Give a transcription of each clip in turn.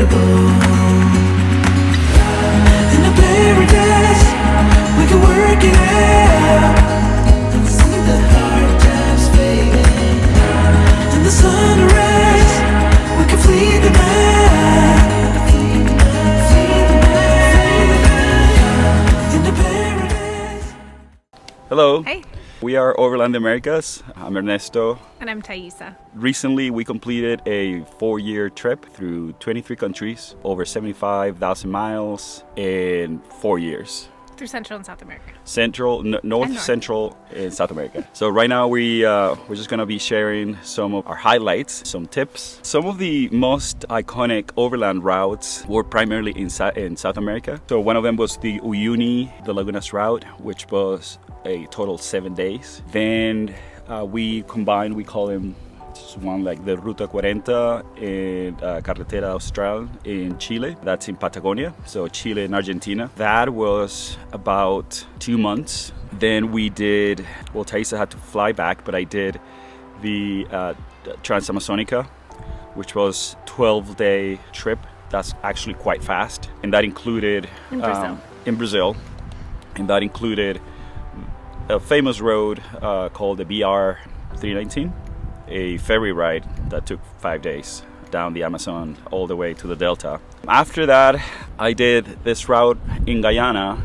incredible. In the paradise, we can work it out and see the hard times fading. In the sunrise, we can flee the night. In the paradise. Hello. Hey. We are Overland The Americas. I'm Ernesto. And I'm Taisa. Recently, we completed a 4-year trip through 23 countries, over 75,000 miles in 4 years. Through Central and South America. North, Central, and South America. So right now we're just gonna be sharing some of our highlights, some tips. Some of the most iconic overland routes were primarily in South America. So one of them was the Uyuni, the Lagunas route, which was a total 7 days. Then we combined, we call them just one, like the Ruta 40 and Carretera Austral in Chile. That's in Patagonia, so Chile and Argentina. That was about 2 months. Then we did, well, Taisa had to fly back, but I did the Trans-Amazonica, which was 12-day trip. That's actually quite fast. And that included in Brazil. And that included a famous road called the BR 319, a ferry ride that took 5 days down the Amazon all the way to the Delta. After that, I did this route in Guyana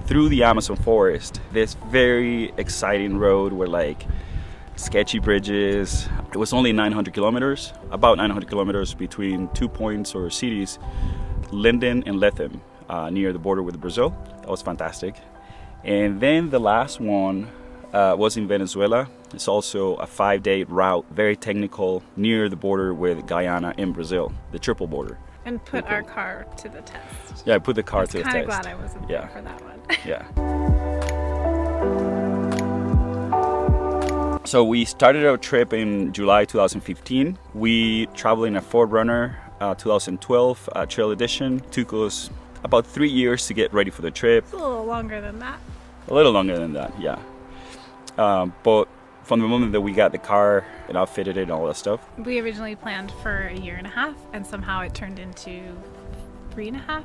through the Amazon forest. This very exciting road where like sketchy bridges. It was only 900 kilometers, about 900 kilometers between 2 points or cities, Linden and Lethem, near the border with Brazil. That was fantastic. And then the last one was in Venezuela. It's also a 5-day route, very technical, near the border with Guyana and Brazil, the triple border. And put our car to the test. Yeah, I put the car to the test. I'm kind of glad I wasn't there for that one. Yeah. So we started our trip in July 2015. We traveled in a Ford Runner 2012 Trail Edition. Took us about 3 years to get ready for the trip. It's a little longer than that. A little longer than that, yeah. But from the moment that we got the car and outfitted it and all that stuff. We originally planned for 1.5 years, and somehow it turned into 3.5.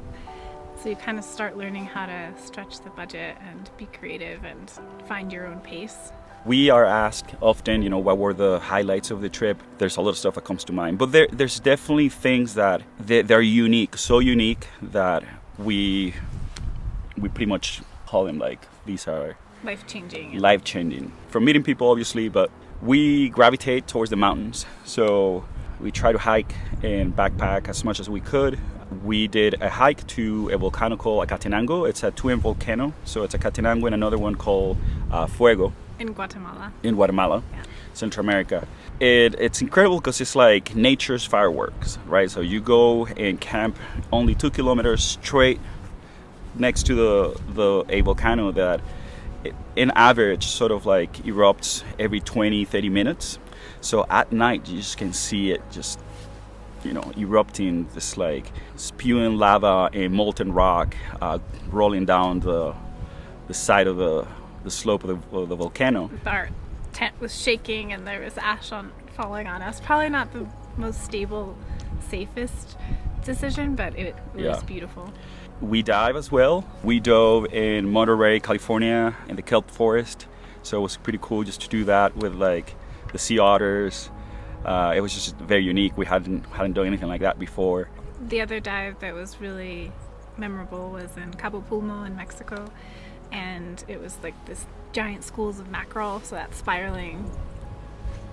So you kind of start learning how to stretch the budget and be creative and find your own pace. We are asked often, you know, what were the highlights of the trip? There's a lot of stuff that comes to mind, but there's definitely things that they're unique, so unique that we pretty much call them like these are life-changing. From meeting people, obviously, but we gravitate towards the mountains. So we try to hike and backpack as much as we could. We did a hike to a volcano called Acatenango. It's a twin volcano. So it's a Acatenango and another one called Fuego. In Guatemala. Yeah. Central America. It's incredible because it's like nature's fireworks, right? So you go and camp only 2 kilometers straight next to a volcano that in average sort of like erupts every 20-30 minutes. So at night you just can see it just, you know, erupting, just like spewing lava and molten rock rolling down the side of the slope of the volcano. Our tent was shaking and there was ash falling on us. Probably not the most stable, safest decision, but it was beautiful. We dive as well. We dove in Monterey, California, in the kelp forest. So it was pretty cool just to do that with like the sea otters. It was just very unique. We hadn't done anything like that before. The other dive that was really memorable was in Cabo Pulmo in Mexico, and it was like this giant schools of mackerel. So that spiraling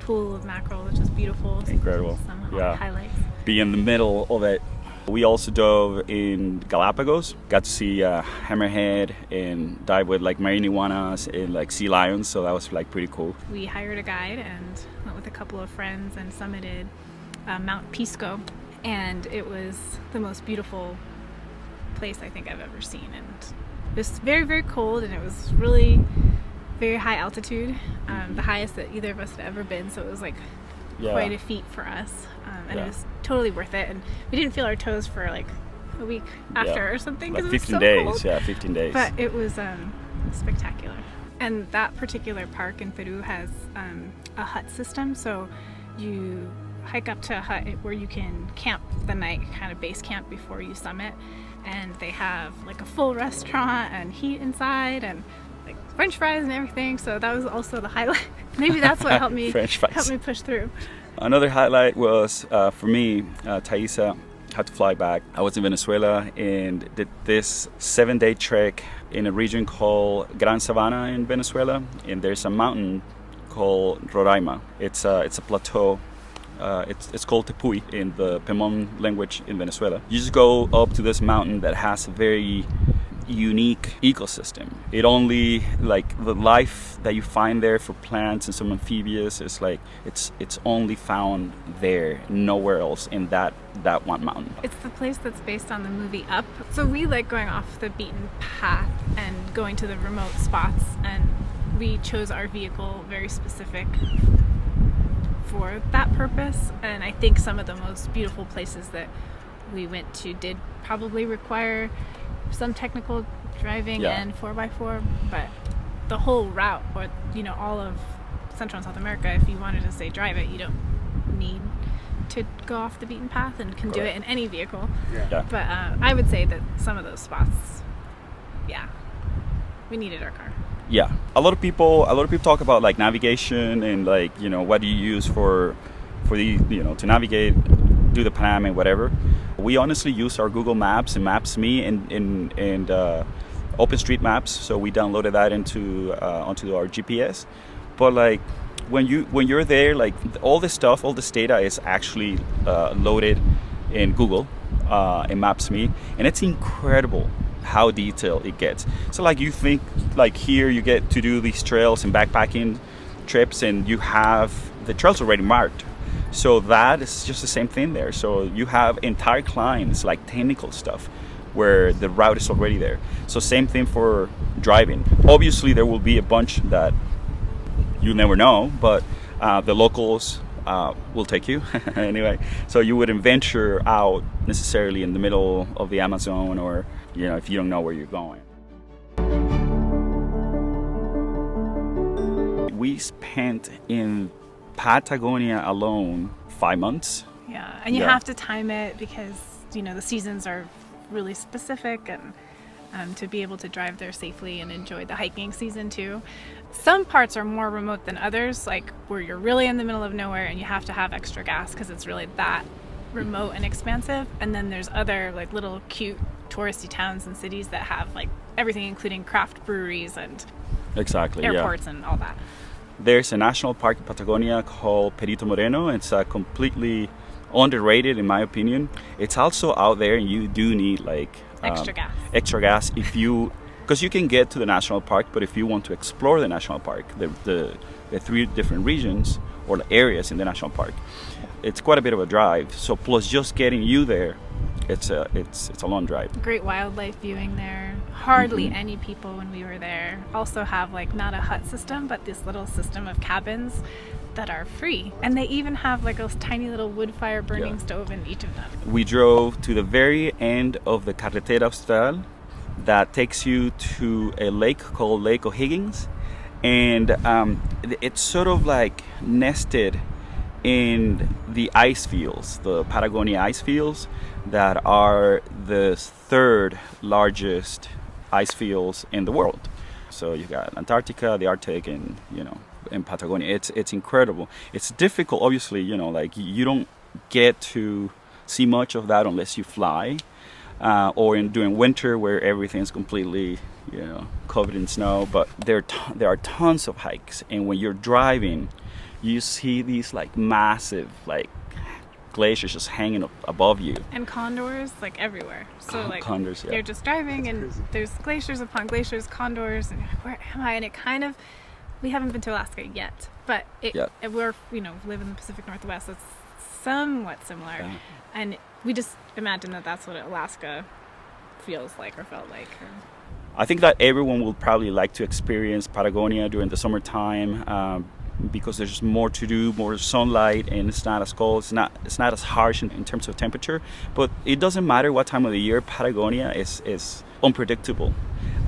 pool of mackerel, which is beautiful. Incredible. Some highlights. Be in the middle of it. We also dove in Galapagos, got to see hammerhead and dive with like marine iguanas and like sea lions, so that was like pretty cool. We hired a guide and went with a couple of friends and summited Mount Pisco, and it was the most beautiful place I think I've ever seen. And it was very, very cold, and it was really very high altitude, the highest that either of us had ever been, so it was like quite a feat for us. And it was totally worth it, and we didn't feel our toes for like a week after or something, because like it was 15 so days cold. 15 days, but it was spectacular. And that particular park in Peru has a hut system, so you hike up to a hut where you can camp the night, kind of base camp before you summit. And they have like a full restaurant and heat inside and like French fries and everything. So that was also the highlight. Maybe that's what helped me push through. Another highlight was for me, Taisa had to fly back. I was in Venezuela and did this 7-day trek in a region called Gran Sabana in Venezuela, and there's a mountain called Roraima. It's a plateau. It's called Tepuy in the Pemon language in Venezuela. You just go up to this mountain that has a very unique ecosystem. It only, like, the life that you find there for plants and some amphibious is like it's only found there, nowhere else in that one mountain. It's the place that's based on the movie Up. So we like going off the beaten path and going to the remote spots, and we chose our vehicle very specific for that purpose. And I think some of the most beautiful places that we went to did probably require some technical driving and 4x4, but the whole route, or all of Central and South America, if you wanted to say drive it, you don't need to go off the beaten path and can do it in any vehicle. But I would say that some of those spots, we needed our car. A lot of people talk about like navigation and like what do you use for the to navigate, do the plan and whatever. We honestly use our Google Maps and Maps.me and OpenStreetMaps, so we downloaded that onto our GPS. But like when you're there, like all this data is actually loaded in Google and Maps.me, and it's incredible how detailed it gets. So like you think like here you get to do these trails and backpacking trips and you have the trails already marked. So that is just the same thing there. So you have entire climbs, like technical stuff, where the route is already there. So same thing for driving. Obviously there will be a bunch that you never know, but the locals will take you anyway. So you wouldn't venture out necessarily in the middle of the Amazon, or if you don't know where you're going. We spent in Patagonia alone 5 months. And you have to time it because the seasons are really specific, and to be able to drive there safely and enjoy the hiking season too. Some parts are more remote than others, like where you're really in the middle of nowhere and you have to have extra gas because it's really that remote and expansive. And then there's other like little cute touristy towns and cities that have like everything, including craft breweries and airports and all that. There's a national park in Patagonia called Perito Moreno. It's completely underrated in my opinion. It's also out there, and you do need like extra gas because you can get to the national park, but if you want to explore the national park, the 3 different regions or the areas in the national park, it's quite a bit of a drive. So plus just getting you there, it's a long drive. Great wildlife viewing there. Hardly any people when we were there. Also have like not a hut system, but this little system of cabins that are free, and they even have like a tiny little wood fire burning stove in each of them. We drove to the very end of the Carretera Austral that takes you to a lake called Lake O'Higgins, and it's sort of like nested in the ice fields, the Patagonia ice fields, that are the 3rd largest ice fields in the world. So you got Antarctica, the Arctic, and in Patagonia. It's incredible. It's difficult, obviously, like you don't get to see much of that unless you fly, or during winter where everything's completely covered in snow. But there are tons of hikes, and when you're driving, you see these like massive like glaciers just hanging above you, and condors like everywhere. So like condors, you're just driving and there's glaciers upon glaciers, condors, and where am I? And it kind of, we haven't been to Alaska yet, but we're live in the Pacific Northwest. It's somewhat similar, and we just imagine that that's what Alaska feels like or felt like. I think that everyone will probably like to experience Patagonia during the summertime. Because there's more to do, more sunlight, and it's not as cold. It's not as harsh in terms of temperature. But it doesn't matter what time of the year. Patagonia is unpredictable.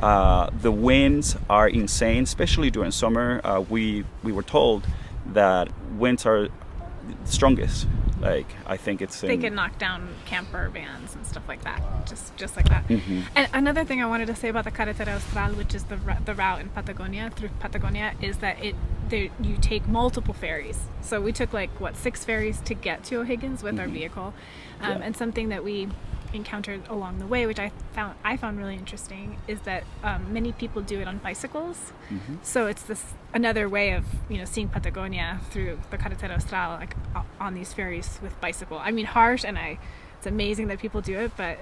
The winds are insane, especially during summer. We were told that winds are strongest Like, I think it's They can knock down camper vans and stuff like that, just like that. And another thing I wanted to say about the Carretera Austral, which is the route in Patagonia, through Patagonia, is that you take multiple ferries. So we took 6 ferries to get to O'Higgins with our vehicle. And something that we encountered along the way, which I found really interesting, is that many people do it on bicycles. So it's another way of seeing Patagonia through the Carretera Austral, like on these ferries with bicycle. I mean, harsh, and it's amazing that people do it, but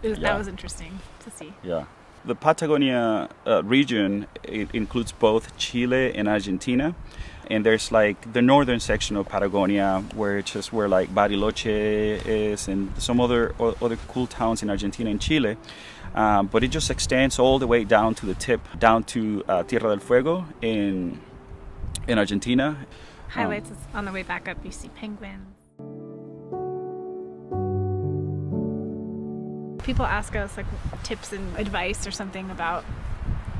that was interesting to see. Yeah. The Patagonia region, it includes both Chile and Argentina. And there's the northern section of Patagonia where it's just where Bariloche is and some other cool towns in Argentina and Chile. But it just extends all the way down to the tip, down to Tierra del Fuego in Argentina. Highlights is on the way back up, you see penguins. People ask us tips and advice or something about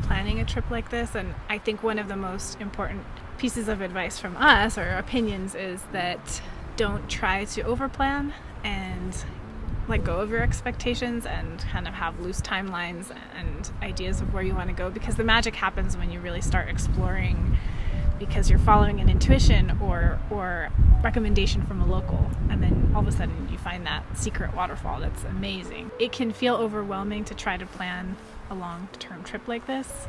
planning a trip like this, and I think one of the most important pieces of advice from us or opinions is that don't try to overplan and let go of your expectations and kind of have loose timelines and ideas of where you want to go, because the magic happens when you really start exploring, because you're following an intuition or recommendation from a local, and then all of a sudden you find that secret waterfall that's amazing. It can feel overwhelming to try to plan a long-term trip like this.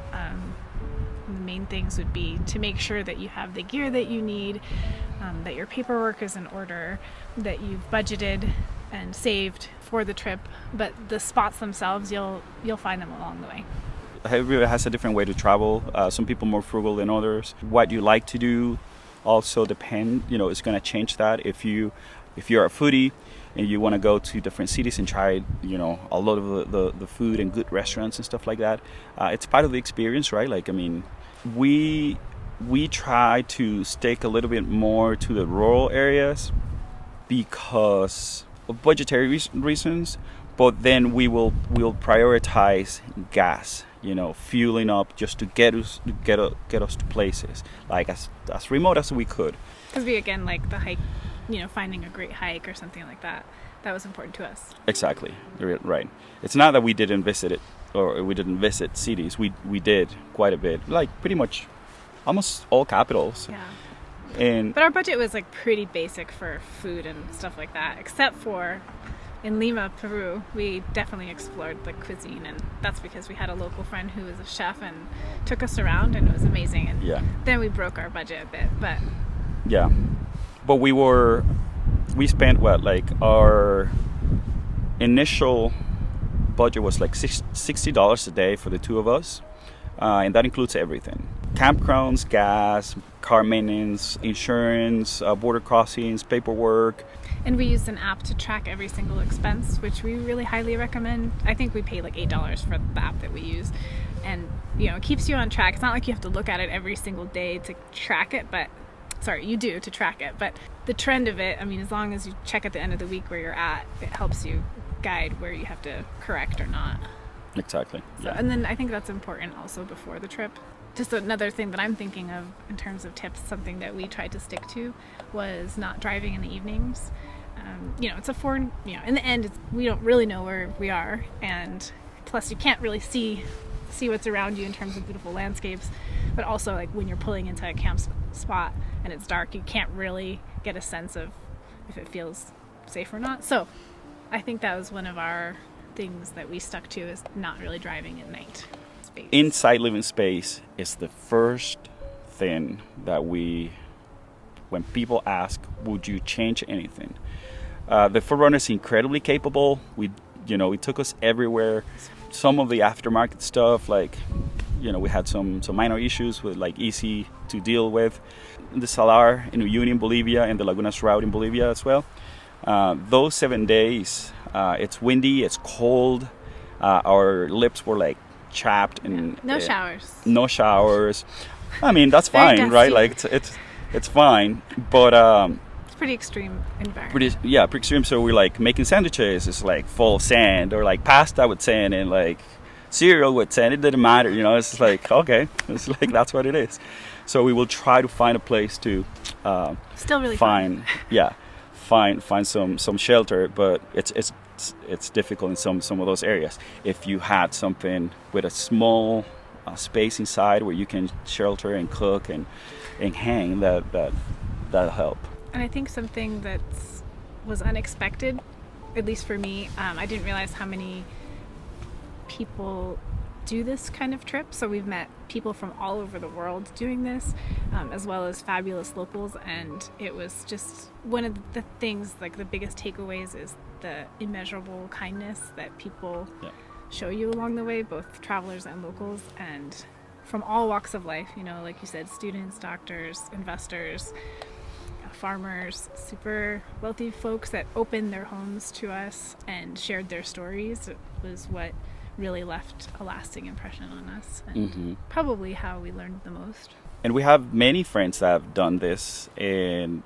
The main things would be to make sure that you have the gear that you need, that your paperwork is in order, that you've budgeted and saved for the trip, but the spots themselves, you'll find them along the way. Everybody has a different way to travel. Some people more frugal than others. What you like to do also depend, it's going to change that. If you're a foodie and you want to go to different cities and try, a lot of the food and good restaurants and stuff like that, it's part of the experience, right? We try to stick a little bit more to the rural areas because of budgetary reasons, but then we'll prioritize gas, fueling up just to get us to places as remote as we could. Because we again the hike, finding a great hike or something like that. That was important to us. Exactly, right. It's not that we didn't visit it or we didn't visit cities. We did quite a bit, pretty much almost all capitals. Yeah. But our budget was pretty basic for food and stuff like that, except for in Lima, Peru. We definitely explored the cuisine, and that's because we had a local friend who was a chef and took us around, and it was amazing. And then we broke our budget a bit, but we spent our initial budget was $60 a day for the two of us, and that includes everything: campgrounds, gas, car maintenance, insurance, border crossings, paperwork. And we used an app to track every single expense, which we really highly recommend. I think we paid $8 for the app that we use, and it keeps you on track. It's not like you have to look at it every single day to track it, but you do to track it. But the trend of it, as long as you check at the end of the week where you're at, it helps you guide where you have to correct or not. Exactly. So, and then I think that's important also before the trip. Just another thing that I'm thinking of in terms of tips, something that we tried to stick to was not driving in the evenings. It's a foreign, in the end, we don't really know where we are, and plus you can't really see what's around you in terms of beautiful landscapes, but also when you're pulling into a camp spot and it's dark, you can't really get a sense of if it feels safe or not. So I think that was one of our things that we stuck to, is not really driving at night. Inside living space is the first thing that when people ask, would you change anything? The Forerunner is incredibly capable. It took us everywhere. Some of the aftermarket stuff, we had some minor issues with easy to deal with. The Salar in Uyuni in Bolivia and the Lagunas route in Bolivia as well. Those 7 days, it's windy, it's cold. Our lips were chapped and no showers. No showers. That's fine, right? It's fine, but it's pretty extreme environment. Pretty extreme. So we're making sandwiches. It's full of sand, or pasta with sand, and cereal with sand. It didn't matter, It's okay. It's that's what it is. So we will try to find a place to still really find find some shelter, but it's difficult in some of those areas. If you had something with a small space inside where you can shelter and cook and hang, that'll help. And I think something that was unexpected, at least for me, I didn't realize how many people do this kind of trip. So we've met people from all over the world doing this, as well as fabulous locals, and it was just one of the things, like the biggest takeaways is the immeasurable kindness that people show you along the way, both travelers and locals, and from all walks of life, you know, like you said, students, doctors, investors, farmers, super wealthy folks that opened their homes to us and shared their stories. It was what really left a lasting impression on us, and probably how we learned the most. And we have many friends that have done this, and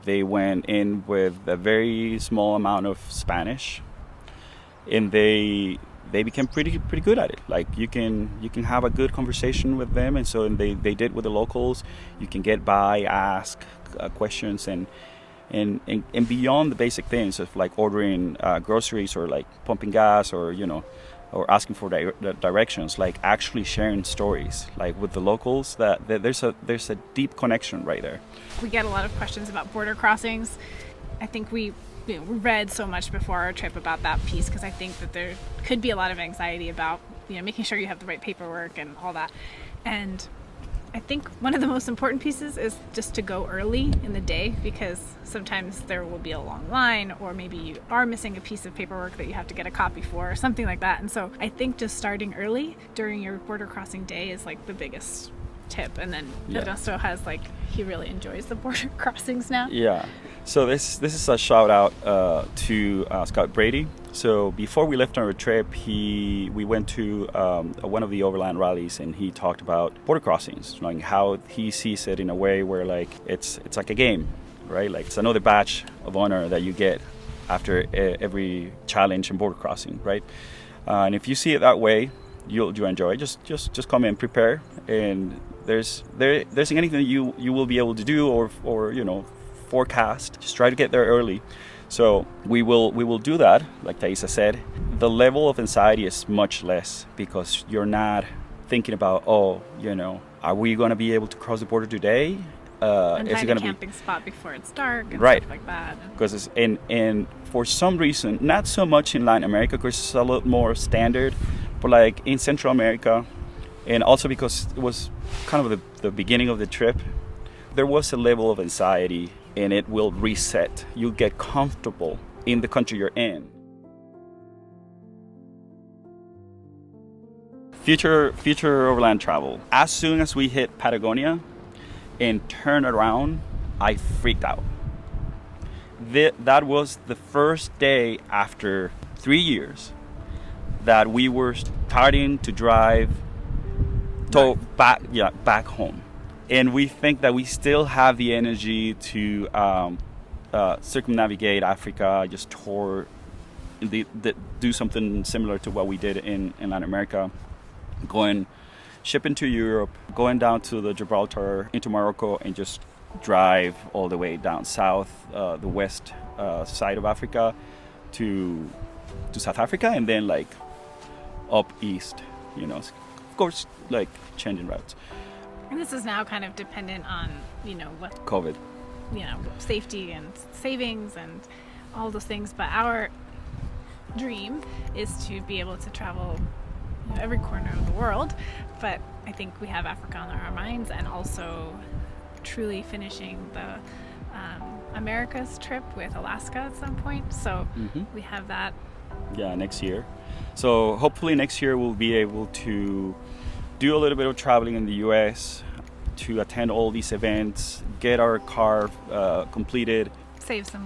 they went in with a very small amount of Spanish, and they became pretty good at it. Like you can have a good conversation with them, and so they did with the locals. You can get by, ask questions, and beyond the basic things of like ordering groceries or like pumping gas, or or asking for directions, like actually sharing stories like with the locals, that there's a deep connection right there. We get a lot of questions about border crossings. I think we read so much before our trip about that piece, because I think that there could be a lot of anxiety about making sure you have the right paperwork and all that. And I think one of the most important pieces is just to go early in the day, because sometimes there will be a long line, or maybe you are missing a piece of paperwork that you have to get a copy for, or something like that. And so I think just starting early during your border crossing day is like the biggest tip. And then Ernesto has he really enjoys the border crossings now. Yeah. So this is a shout out to Scott Brady. So before we left on our trip, we went to one of the overland rallies, and he talked about border crossings, like how he sees it in a way where like it's like a game, right? Like it's another badge of honor that you get after every challenge and border crossing, right? And if you see it that way, you'll enjoy it. Just come in prepare, and there's anything that you will be able to do or forecast. Just try to get there early. So we will do that. Like Taisa said, the level of anxiety is much less, because you're not thinking about, are we going to be able to cross the border today? And is it find going a to be camping spot before it's dark and right? Stuff like that. Because it's and for some reason, not so much in Latin America, because it's a little more standard, but like in Central America, and also because it was kind of the beginning of the trip, there was a level of anxiety, and it will reset. You'll get comfortable in the country you're in. Future overland travel. As soon as we hit Patagonia and turned around, I freaked out. That was the first day after 3 years that we were starting to drive back home. And we think that we still have the energy to circumnavigate Africa, just tour, do something similar to what we did in Latin America, shipping to Europe, going down to the Gibraltar, into Morocco, and just drive all the way down south, the west side of Africa, to South Africa, and then like up east, of course, like changing routes. And this is now kind of dependent on, what COVID. Safety and savings and all those things. But our dream is to be able to travel every corner of the world. But I think we have Africa on our minds, and also truly finishing the Americas trip with Alaska at some point. So we have that. Yeah, next year. So hopefully next year we'll be able to do a little bit of traveling in the U.S., to attend all these events, get our car completed. Save some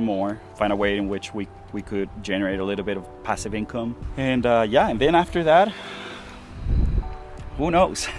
more. Find a way in which we could generate a little bit of passive income. And and then after that, who knows?